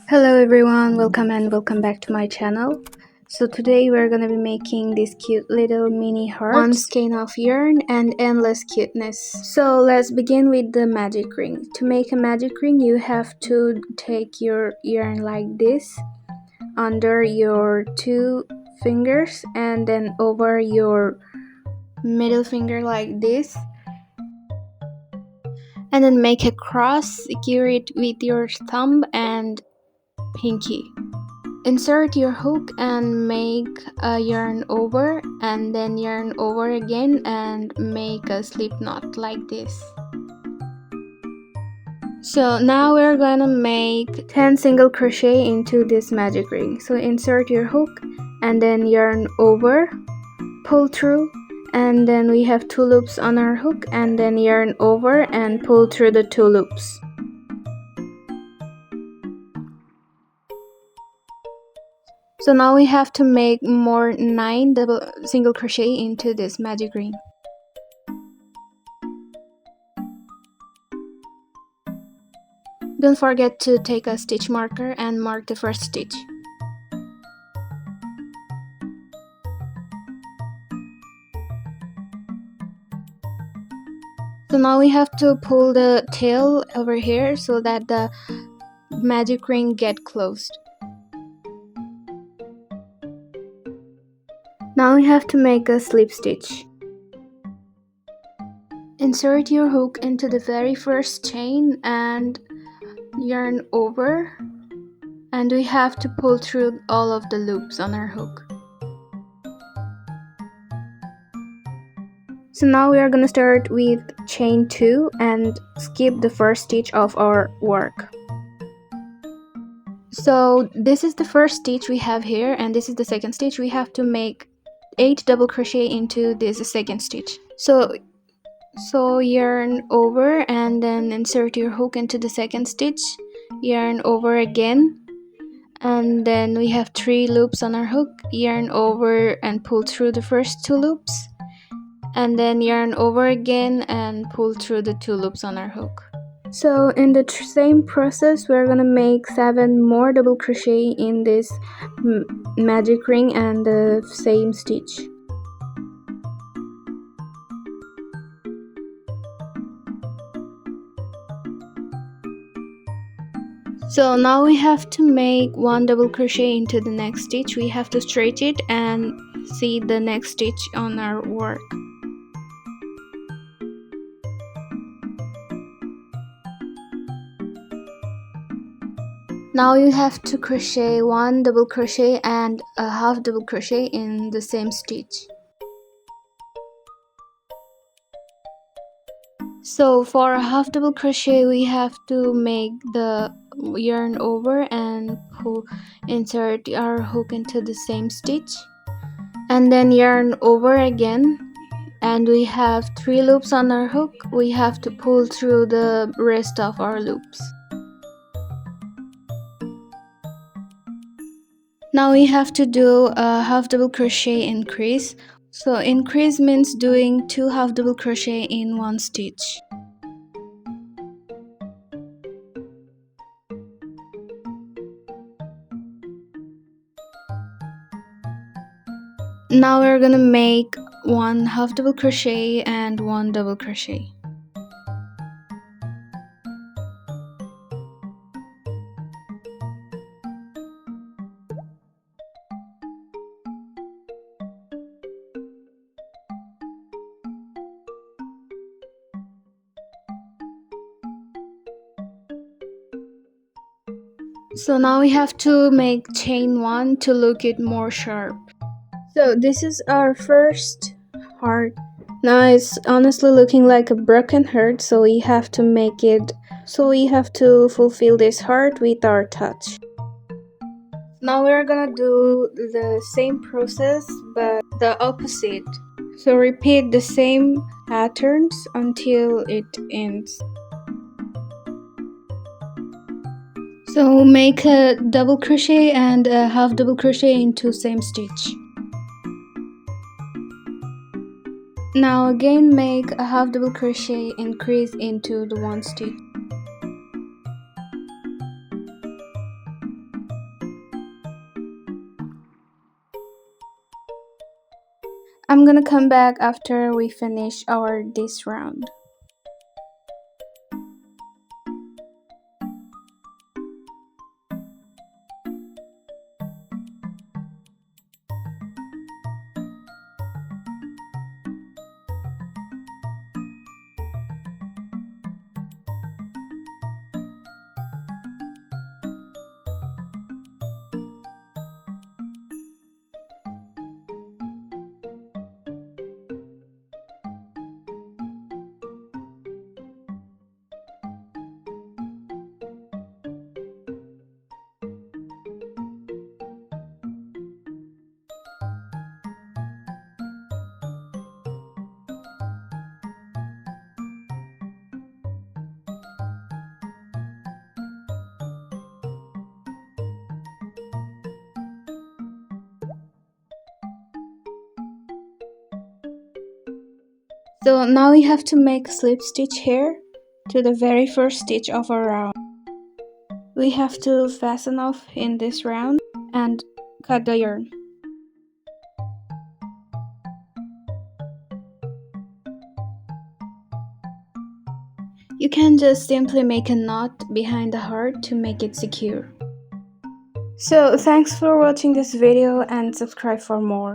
Hello everyone, welcome back to my channel. So today we're gonna be making this cute little mini heart, one skein of yarn and endless cuteness. So let's begin with the magic ring. To make a magic ring you have to take your yarn like this under your two fingers and then over your middle finger like this, and then make a cross, secure it with your thumb and pinky. Insert your hook and make a yarn over and then yarn over again and make a slip knot like this. So now we're gonna make 10 single crochet into this magic ring. So insert your hook and then yarn over, pull through, and then we have 2 loops on our hook, and then yarn over and pull through the 2 loops. So now we have to make more 9 double single crochet into this magic ring. Don't forget to take a stitch marker and mark the first stitch. So now we have to pull the tail over here so that the magic ring get closed. Now we have to make a slip stitch. Insert your hook into the very first chain and yarn over, and we have to pull through all of the loops on our hook. So now we are going to start with chain 2 and skip the first stitch of our work. So this is the first stitch we have here, and this is the second stitch. We have to make 8 double crochet into this second stitch. So yarn over and then insert your hook into the second stitch, yarn over again, and then we have 3 loops on our hook, yarn over and pull through the first 2 loops, and then yarn over again and pull through the 2 loops on our hook. So in the same process we're gonna make 7 more double crochet in this magic ring and the same stitch. So now we have to make 1 double crochet into the next stitch. We have to stretch it and see the next stitch on our work. Now you have to crochet 1 double crochet and a half double crochet in the same stitch. So for a half double crochet we have to make the yarn over and insert our hook into the same stitch, and then yarn over again, and we have 3 loops on our hook. We have to pull through the rest of our loops. Now we have to do a half double crochet increase. So increase means doing 2 half double crochet in 1 stitch. Now we're gonna make 1 half double crochet and 1 double crochet. So now we have to make chain 1 to look it more sharp. So this is our first heart. Now it's honestly looking like a broken heart, so we have to make it, so we have to fulfill this heart with our touch. Now we're gonna do the same process but the opposite. So repeat the same patterns until it ends. So make a double crochet and a half double crochet into same stitch. Now again make a half double crochet increase into the 1 stitch. I'm gonna come back after we finish our this round. So now we have to make a slip stitch here to the very first stitch of our round. We have to fasten off in this round and cut the yarn. You can just simply make a knot behind the heart to make it secure. So thanks for watching this video and subscribe for more.